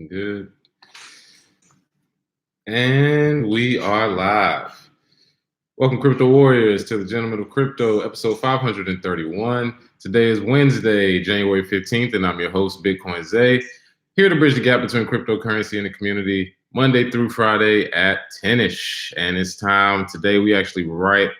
Good. And we are live. Welcome, Crypto Warriors, to the Gentlemen of Crypto, episode 531. Today is Wednesday, January 15th, and I'm your host, Bitcoin Zay, here to bridge the gap between cryptocurrency and the community, Monday through Friday at 10-ish. And it's time. Today, we actually right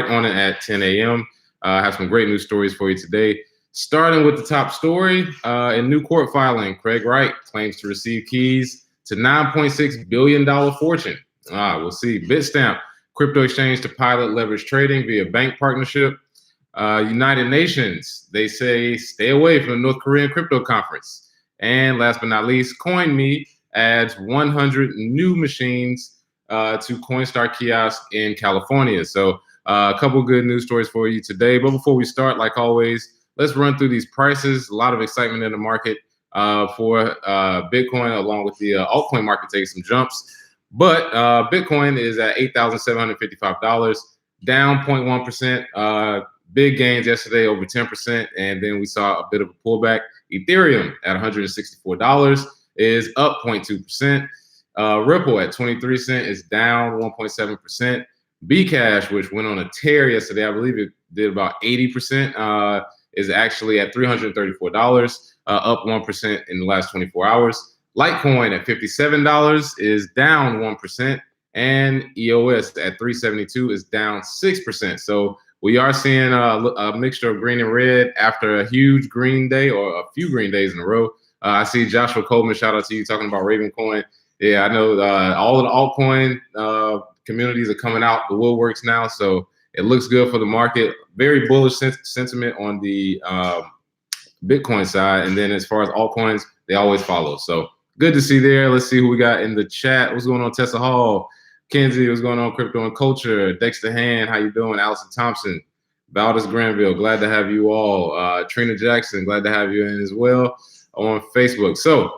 on it at 10 a.m. I have some great news stories for you today. Starting with the top story, in new court filing, Craig Wright claims to receive keys to $9.6 billion fortune. We'll see. Bitstamp, crypto exchange to pilot leverage trading via bank partnership. United Nations, they say stay away from the North Korean crypto conference. And last but not least, CoinMe adds 100 new machines to Coinstar kiosk in California. So a couple good news stories for you today. But before we start, like always, let's run through these prices. A lot of excitement in the market for Bitcoin, along with the altcoin market taking some jumps. But Bitcoin is at $8,755, down 0.1%. Big gains yesterday, over 10%, and then we saw a bit of a pullback. Ethereum at $164 is up 0.2%. Ripple at 23 cents is down 1.7%. Bcash, which went on a tear yesterday, I believe it did about 80%, is actually at $334, up 1% in the last 24 hours. Litecoin at $57 is down 1%, and EOS at $372 is down 6%. So we are seeing a mixture of green and red after a huge green day, or a few green days in a row. I see Joshua Coleman, shout out to you, talking about Ravencoin. Yeah, I know all of the altcoin communities are coming out the woodworks now, so it looks good for the market. Very bullish sentiment on the Bitcoin side, and then as far as altcoins, they always follow. So good to see there. Let's see who we got in the chat. What's going on, Tessa Hall? Kenzie, what's going on, Crypto and Culture? Dexter Hand, how you doing? Allison Thompson, Valdez Granville, glad to have you all. Trina Jackson, glad to have you in as well on Facebook. So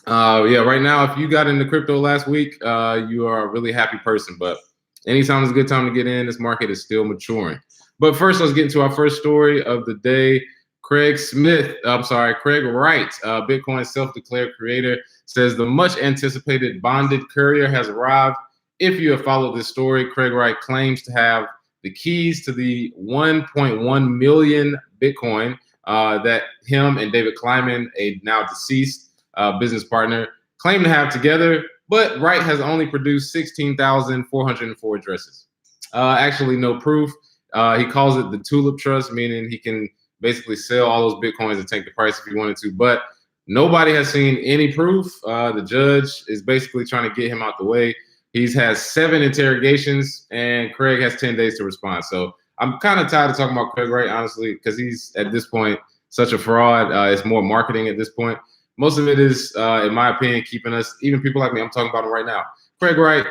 yeah, right now, if you got into crypto last week, you are a really happy person, but anytime is a good time to get in. This market is still maturing. But first, let's get into our first story of the day. Craig Wright, Bitcoin's self-declared creator, says the much-anticipated bonded courier has arrived. If you have followed this story, Craig Wright claims to have the keys to the 1.1 million Bitcoin that him and David Kleiman, a now deceased business partner, claim to have together, but Wright has only produced 16,404 addresses. Actually, no proof. He calls it the Tulip Trust, meaning he can basically sell all those Bitcoins and take the price if he wanted to, but nobody has seen any proof. The judge is basically trying to get him out the way. He's had 7 interrogations, and Craig has 10 days to respond. So I'm kind of tired of talking about Craig Wright, honestly, because he's, at this point, such a fraud. It's more marketing at this point. Most of it is, in my opinion, keeping us, even people like me, I'm talking about him right now. Craig Wright,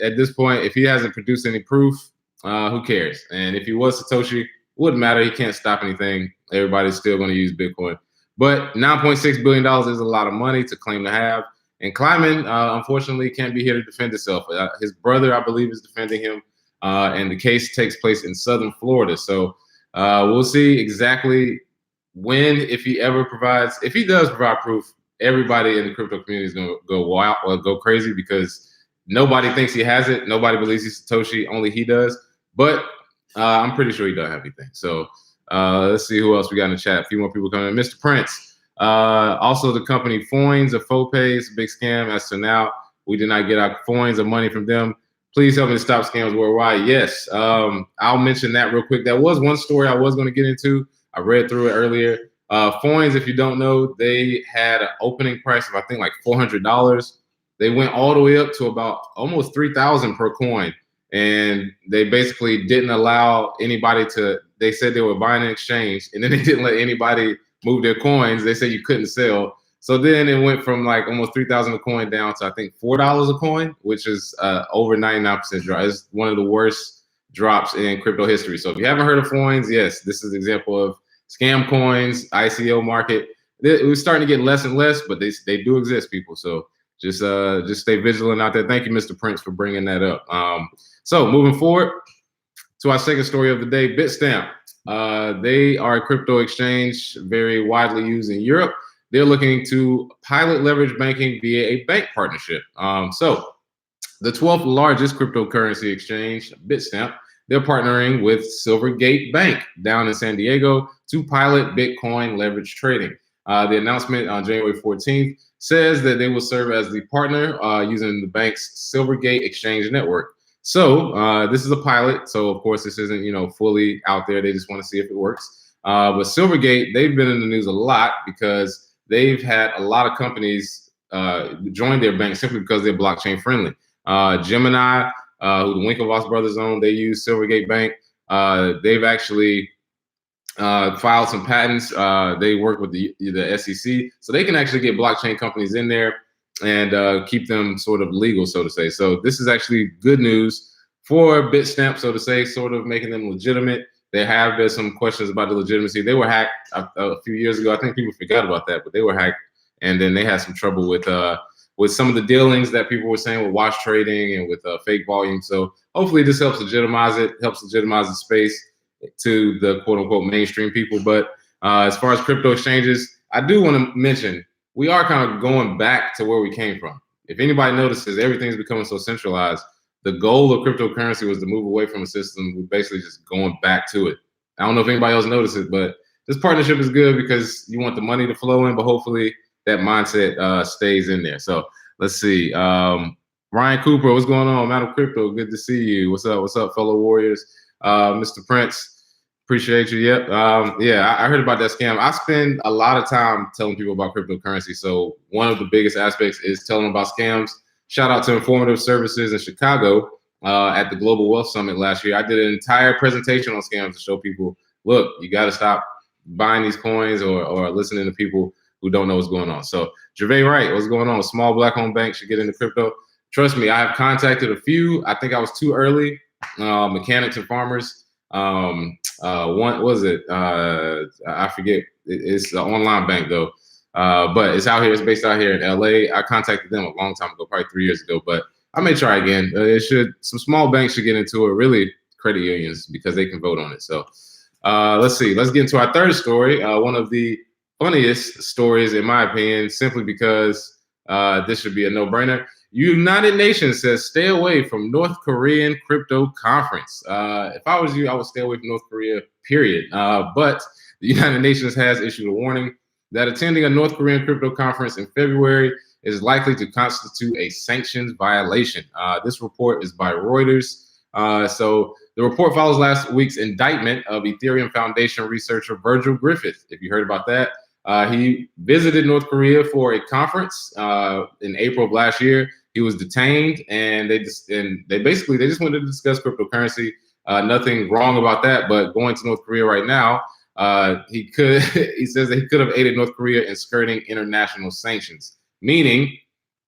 at this point, if he hasn't produced any proof, who cares? And if he was Satoshi, wouldn't matter. He can't stop anything. Everybody's still going to use Bitcoin. But $9.6 billion is a lot of money to claim to have. And Kleiman, unfortunately, can't be here to defend himself. His brother, I believe, is defending him. And the case takes place in southern Florida. So we'll see exactly when, if he does provide proof, everybody in the crypto community is going to go wild or go crazy, because nobody thinks he has it. Nobody believes he's Satoshi. Only he does. But I'm pretty sure he doesn't have anything. So let's see who else we got in the chat. A few more people coming in. Mr. Prince. Also, the company Foins of FoPay is a big scam. As to now, we did not get our coins or money from them. Please help me to stop scams worldwide. Yes, I'll mention that real quick. That was one story I was going to get into. I read through it earlier. Foins, if you don't know, they had an opening price of, I think, like $400. They went all the way up to about almost $3,000 per coin. And they basically didn't allow anybody to, they said they were buying an exchange, and then they didn't let anybody move their coins. They said you couldn't sell. So then it went from like almost $3,000 a coin down to, I think, $4 a coin, which is over 99% drop. It's one of the worst drops in crypto history. So if you haven't heard of Foins, yes, this is an example of scam coins, ICO market. It was starting to get less and less, but they do exist, people. So just stay vigilant out there. Thank you, Mr. Prince, for bringing that up. So moving forward to our second story of the day, Bitstamp. They are a crypto exchange very widely used in Europe. they're looking to pilot leverage banking via a bank partnership. So the 12th largest cryptocurrency exchange, Bitstamp, they're partnering with Silvergate Bank down in San Diego to pilot Bitcoin leverage trading. The announcement on January 14th says that they will serve as the partner using the bank's Silvergate Exchange network. So this is a pilot. So of course this isn't fully out there. They just want to see if it works. But Silvergate, they've been in the news a lot because they've had a lot of companies join their bank simply because they're blockchain friendly. Gemini, who the Winklevoss brothers own, they use Silvergate Bank. They've actually filed some patents. They work with the SEC, so they can actually get blockchain companies in there and keep them sort of legal, so to say. So this is actually good news for Bitstamp, so to say, sort of making them legitimate. There have been some questions about the legitimacy. They were hacked a few years ago. I think people forgot about that, but they were hacked, and then they had some trouble with some of the dealings that people were saying with wash trading and with fake volume. So hopefully this helps legitimize the space to the quote unquote mainstream people. But as far as crypto exchanges, I do want to mention, we are kind of going back to where we came from. If anybody notices, everything's becoming so centralized. The goal of cryptocurrency was to move away from a system. We're basically just going back to it. I don't know if anybody else noticed it, but this partnership is good because you want the money to flow in, but hopefully that mindset stays in there. So let's see. Ryan Cooper, what's going on? Madam Crypto, good to see you. What's up, fellow warriors? Mr. Prince, appreciate you. Yep. I heard about that scam. I spend a lot of time telling people about cryptocurrency. So one of the biggest aspects is telling them about scams. Shout out to Informative Services in Chicago at the Global Wealth Summit last year. I did an entire presentation on scams to show people, look, you got to stop buying these coins or listening to people who don't know what's going on. So Gervais Wright, what's going on? Small black-owned bank should get into crypto. Trust me, I have contacted a few. I think I was too early. Mechanics and farmers. One was it? I forget. It's an online bank though, but it's out here. It's based out here in LA. I contacted them a long time ago, probably 3 years ago. But I may try again. Some small banks should get into it. Really, credit unions because they can vote on it. So let's see. Let's get into our third story. One of the funniest stories, in my opinion, simply because this should be a no-brainer. United Nations says stay away from North Korean crypto conference. If I was you, I would stay away from North Korea, period. But the United Nations has issued a warning that attending a North Korean crypto conference in February is likely to constitute a sanctions violation. This report is by Reuters. So the report follows last week's indictment of Ethereum Foundation researcher Virgil Griffith. If you heard about that, he visited North Korea for a conference in April of last year. He was detained, and they just wanted to discuss cryptocurrency. Nothing wrong about that, but going to North Korea right now, he says that he could have aided North Korea in skirting international sanctions, meaning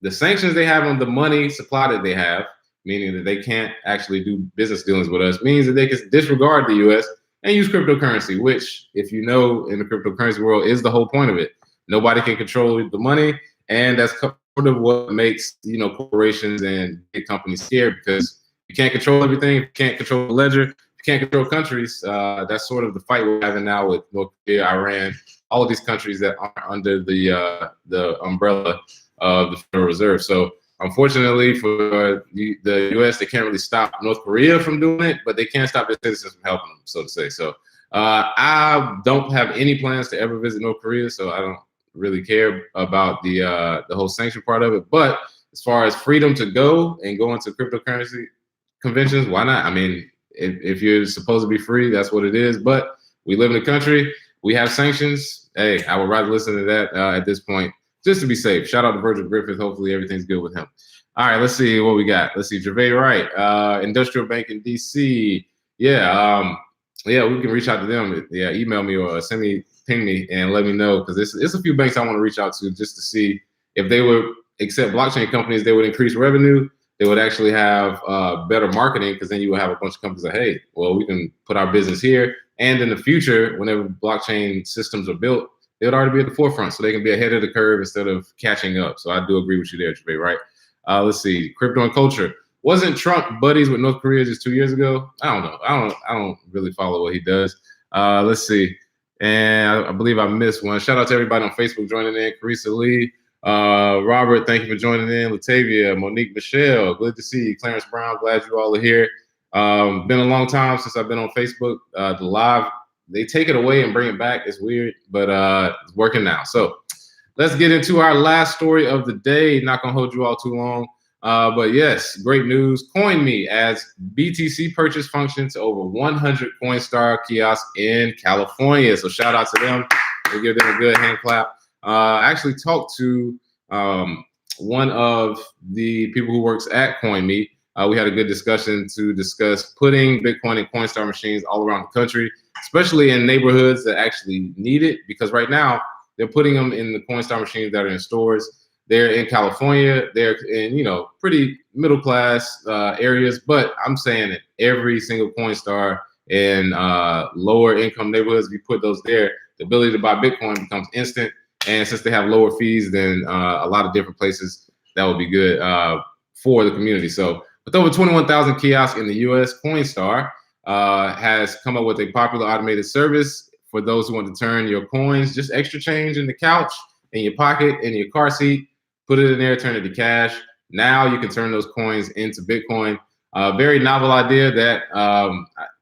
the sanctions they have on the money supply that they have, meaning that they can't actually do business dealings with us, means that they can disregard the U.S. and use cryptocurrency, which, if you know, in the cryptocurrency world is the whole point of it. Nobody can control the money, and that's sort of what makes corporations and big companies scared, because you can't control everything. You can't control the ledger. You can't control countries. That's sort of the fight we're having now with North Korea, Iran, all of these countries that are under the umbrella of the Federal Reserve. So unfortunately for the U.S., they can't really stop North Korea from doing it, but they can't stop their citizens from helping them, so to say. So I don't have any plans to ever visit North Korea, so I don't really care about the whole sanction part of it. But as far as freedom to go and go into cryptocurrency conventions, why not? I mean, if you're supposed to be free, that's what it is. But we live in a country, we have sanctions. Hey, I would rather listen to that at this point, just to be safe. Shout out to Virgil Griffith. Hopefully everything's good with him. All right, let's see what we got. Let's see, Gervais Wright, Industrial Bank in DC. Yeah, we can reach out to them. Yeah, email me or ping me and let me know, because it's a few banks I want to reach out to just to see if they would accept blockchain companies. They would increase revenue. They would actually have better marketing, because then you would have a bunch of companies that, hey, well, we can put our business here. And in the future, whenever blockchain systems are built, they would already be at the forefront, so they can be ahead of the curve instead of catching up. So I do agree with you there, Gervais, right? Let's see, crypto and culture. Wasn't Trump buddies with North Korea just 2 years ago? I don't know. I don't really follow what he does. Let's see. And I believe I missed one. Shout out to everybody on Facebook joining in. Carissa Lee, Robert, thank you for joining in. Latavia, Monique, Michelle, good to see you. Clarence Brown, glad you all are here. Been a long time since I've been on Facebook. The live, they take it away and bring it back. It's weird, but it's working now. So let's get into our last story of the day. Not gonna hold you all too long. But yes, great news. CoinMe adds BTC purchase function to over 100 Coinstar kiosks in California. So shout out to them. We'll give them a good hand clap. I actually talked to one of the people who works at CoinMe. We had a good discussion to discuss putting Bitcoin and Coinstar machines all around the country, especially in neighborhoods that actually need it. Because right now they're putting them in the Coinstar machines that are in stores. They're in California. They're in, you know, pretty middle class areas. But I'm saying that every single Coinstar in lower income neighborhoods, if you put those there, the ability to buy Bitcoin becomes instant. And since they have lower fees than a lot of different places, that would be good for the community. So with over 21,000 kiosks in the US, Coinstar has come up with a popular automated service for those who want to turn your coins, just extra change in the couch, in your pocket, in your car seat, put it in there, turn it to cash. Now you can turn those coins into Bitcoin. Very novel idea that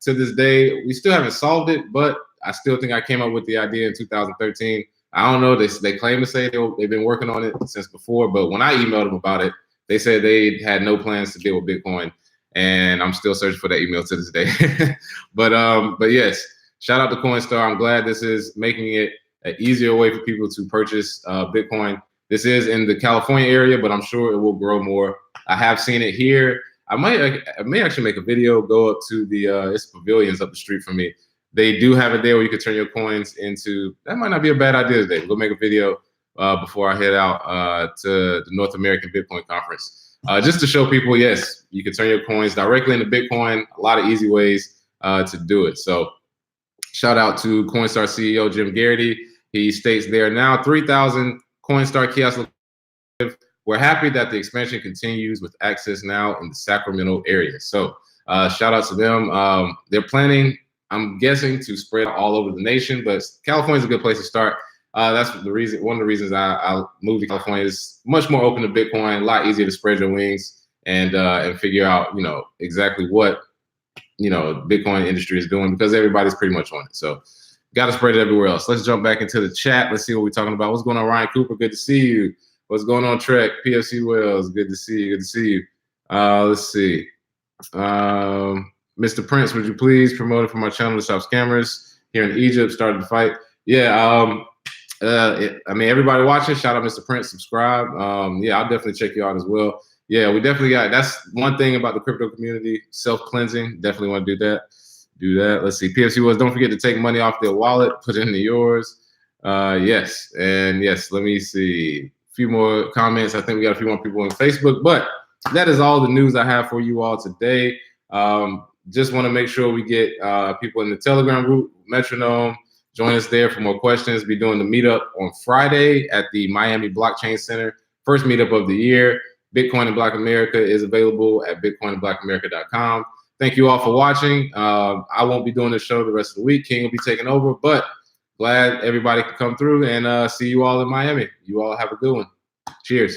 to this day, we still haven't solved it, but I still think I came up with the idea in 2013. I don't know, they claim to say they've been working on it since before, but when I emailed them about it, they said they had no plans to deal with Bitcoin, and I'm still searching for that email to this day. But yes, shout out to Coinstar. I'm glad this is making it an easier way for people to purchase Bitcoin. This is in the California area, but I'm sure it will grow more. I have seen it here. I may actually make a video, go up to the it's pavilions up the street from me. They do have it there where you can turn your coins into, that might not be a bad idea today. We'll make a video before I head out to the North American Bitcoin Conference. Just to show people, yes, you can turn your coins directly into Bitcoin. A lot of easy ways to do it. So shout out to Coinstar CEO Jim Garrity. He states there are now 3,000 Coinstar kiosks. We're happy that the expansion continues with access now in the Sacramento area. So shout out to them. They're planning, I'm guessing, to spread all over the nation, but California is a good place to start. That's the reason. One of the reasons I moved to California is much more open to Bitcoin, a lot easier to spread your wings and figure out, you know, exactly what, you know, Bitcoin industry is doing, because everybody's pretty much on it. So got to spread it everywhere else. Let's jump back into the chat. Let's see what we're talking about. What's going on, Ryan Cooper? Good to see you. What's going on, Trek? PFC Wells, good to see you. Good to see you. Let's see. Mr. Prince, would you please promote it for my channel to stop scammers here in Egypt? Started the fight. Yeah. I mean, everybody watching, shout out Mr. Prince, subscribe. Yeah, I'll definitely check you out as well. Yeah, we definitely got, that's one thing about the crypto community, self-cleansing. Definitely want to do that. Let's see. PFC was, don't forget to take money off their wallet, put it into yours. Yes. And yes, let me see. A few more comments. I think we got a few more people on Facebook, but that is all the news I have for you all today. Just want to make sure we get people in the Telegram group, Metronome. Join us there for more questions. Be doing the meetup on Friday at the Miami Blockchain Center. First meetup of the year. Bitcoin in Black America is available at bitcoinandblackamerica.com. Thank you all for watching. I won't be doing the show the rest of the week. King will be taking over, but glad everybody could come through and see you all in Miami. You all have a good one. Cheers.